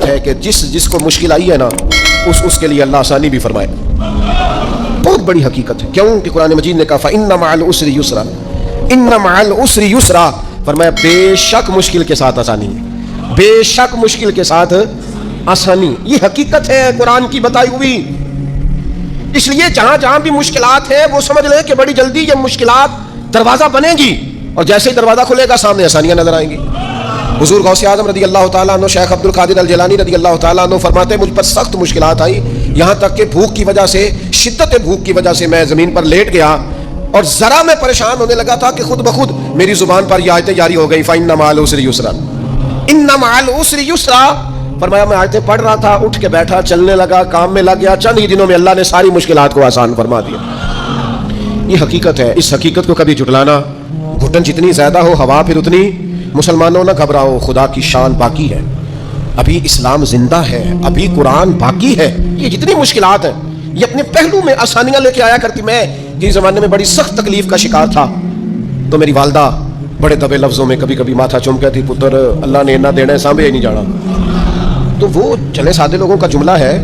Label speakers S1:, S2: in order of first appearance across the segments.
S1: ہے کہ जिस को मुश्किल आई है ना उसके लिए अल्लाह आसानी भी फरमाए। बहुत बड़ी हकीकत है। क्यों कि कुरान मजीद ने कहा फ़इन्न मअल उसरि युसरा, इन्न मअल उसरि युसरा, फरमाया बेशक मुश्किल के साथ आसानी है, बेशक मुश्किल के साथ आसानी। ये हकीकत है कुरान की बताई हुई। इसलिए जहां जहां भी मुश्किलात है वो समझ ले कि बड़ी जल्दी ये मुश्किलात दरवाजा बनेगी, और जैसे ही दरवाजा खुलेगा सामने आसानियां नजर आएंगी। हुजूर गौसे आजम रदी अल्लाह ताला अन्हु, शेख अब्दुल कादिर अल जिलानी रदी अल्लाह ताला अन्हु फरमाते मुझ पर सख्त मुश्किलात आई, यहाँ तक कि भूख की वजह से, शिद्दत भूख की वजह से मैं ज़मीन पर लेट गया और ज़रा मैं परेशान होने लगा था कि खुद ब खुद मेरी ज़ुबान पर ये आयतें जारी हो गई, फ़इन्न मअल उसरि युसरा, इन्न मअल उसरि युसरा। फरमाया मैं आयतें पढ़ रहा था, उठ के बैठा, चलने लगा, काम में लग गया, चंद ही दिनों में अल्लाह ने सारी मुश्किलात को आसान फरमा दिया। ये हकीकत है। इस हकीकत को कभी झुटलाना, घुटन जितनी ज़्यादा हो हवा फिर उतनी, मुसलमानों ना घबराओ, खुदा की शान बाकी है, अभी इस्लाम जिंदा है, अभी कुरान बाकी है। ये जितनी मुश्किलात हैं ये अपने पहलू में आसानियां लेके आया करती। मैं जिस ज़माने में बड़ी सख्त तकलीफ का शिकार था तो मेरी वालदा बड़े दबे लफ्ज़ों में कभी कभी माथा चूम कहती, पुत्र अल्लाह ने इन्ना देना है, सांभे ही नहीं जाना। तो वो चले सादे लोगों का जुमला है,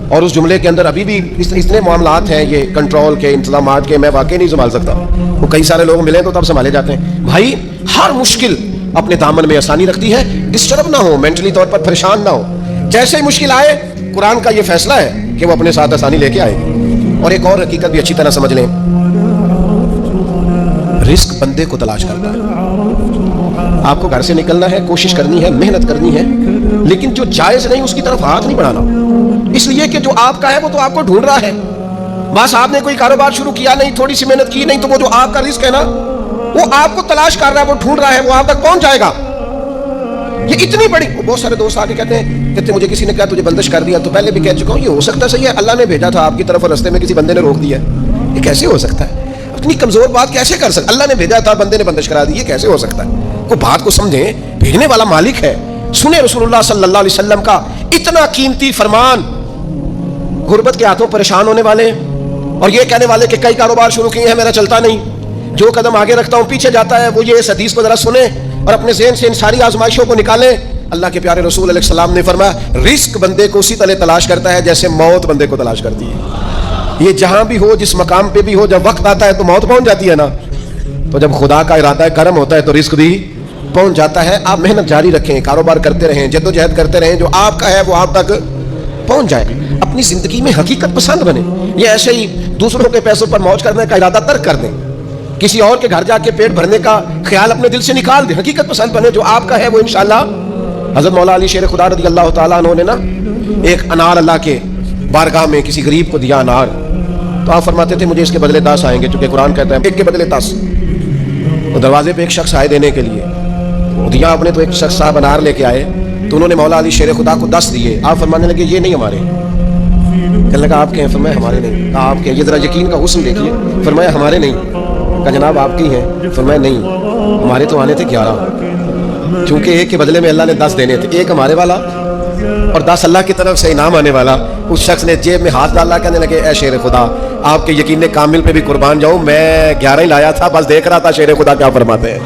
S1: और उस जुमले के अंदर अभी भी इतने मामलात हैं ये कंट्रोल के, इंतजामात के, मैं वाकई नहीं संभाल सकता। वो कई सारे लोग मिले तो तब संभाले जाते हैं। भाई हर मुश्किल अपने दामन में आसानी रखती है। डिस्टर्ब ना हो, मेंटली तौर पर परेशान ना हो। जैसे ही मुश्किल आए, कुरान का ये फैसला है कि वो अपने साथ आसानी लेके आएगी। और एक और हकीकत भी अच्छी तरह समझ लें, रिस्क बंदे को तलाश करता है। आपको घर से निकलना है, कोशिश करनी है, मेहनत करनी है, लेकिन जो जायज नहीं उसकी तरफ हाथ नहीं बढ़ाना, इसलिए कि जो आपका है वो तो आपको ढूंढ रहा है। बस आपने कोई कारोबार शुरू किया नहीं, थोड़ी सी मेहनत की नहीं, तो वो जो आपका रिस्क है ना वो आपको तलाश कर रहा है, वो ढूंढ रहा है, वो आप तक पहुंच जाएगा। ये इतनी बड़ी, बहुत सारे दोस्त आके कहते मुझे किसी ने कहा तुझे बंदिश कर दिया, तो पहले भी कह चुका हूँ ये हो सकता सही है अल्लाह ने भेजा था आपकी तरफ और रास्ते में किसी बंदे ने रोक दिया। ये कैसे हो सकता है? इतनी कमजोर बात कैसे कर सकता? अल्लाह ने भेजा था, बंदे ने बंदिश करा दी, ये कैसे हो सकता है? को बात को समझें, भेजने वाला मालिक है। सुने रसूलुल्लाह सल्लल्लाहु अलैहि वसल्लम का इतना कीमती फरमान, गुर्बत के हाथों परेशान होने वाले और ये कहने वाले कि कई कारोबार शुरू किए हैं, मेरा चलता नहीं, जो कदम आगे रखता हूं पीछे जाता है, वो ये इस हदीस को जरा सुने और अपने ज़हन से इन सारी आजमाइशों को निकाले। अल्लाह के प्यारे रसूल अलैहि सलाम ने फरमाया, रिस्क बंदे को उसी तरह तलाश करता है जैसे मौत बंदे को तलाश करती है। ये जहां भी हो, जिस मकाम पे भी हो, जब वक्त आता है तो मौत पहुंच जाती है ना, तो जब खुदा का इरादा है, करम होता है, तो रिस्क भी पहुंच जाता है। आप मेहनत जारी रखें, कारोबार करते रहें, जद्दोजहद करते रहें, जो आपका है वो आप तक पहुंच जाए। अपनी जिंदगी में हकीकत पसंद बने। ये ऐसे ही दूसरों के पैसों पर मौज करने का इरादा तर्क कर दें, किसी और के घर जाके पेट भरने का ख्याल अपने दिल से निकाल दें। हकीकत पसंद बने, जो आपका है वो इंशाअल्लाह। हज़रत मौला अली शेर खुदा रज़ी अल्लाह तआला अन्हु ने ना एक अनार अल्लाह के बारगाह में किसी गरीब को दिया अनार, तो आप फरमाते थे मुझे इसके बदले 10 आएंगे, क्योंकि कुरान कहता है एक के बदले 10। तो दरवाजे पे एक शख्स आए देने के लिए, वो दिया आपने, तो एक शख्स साहब अनार लेके आए, तो उन्होंने मौला अली शेर खुदा को 10 दिए। आप फरमाने लगे ये नहीं हमारे। कहने लगा आपके हैं? फरमाया हमारे नहीं। कहा आपके? ये जरा यकीन का हुस्न देखिए। फरमाया हमारे नहीं। कहा जनाब आपकी हैं? फरमाया नहीं, हमारे तो आने थे 11, क्योंकि एक के बदले में अल्लाह ने 10 देने थे, एक हमारे वाला और 10 अल्लाह की तरफ से इनाम आने वाला। उस शख्स ने जेब में हाथ डाला, कहने लगे ए शेर खुदा, आपके यकीन कामिल पे भी कुर्बान जाऊं, मैं 11 ही लाया था, बस देख रहा था शेर खुदा क्या फरमाते हैं।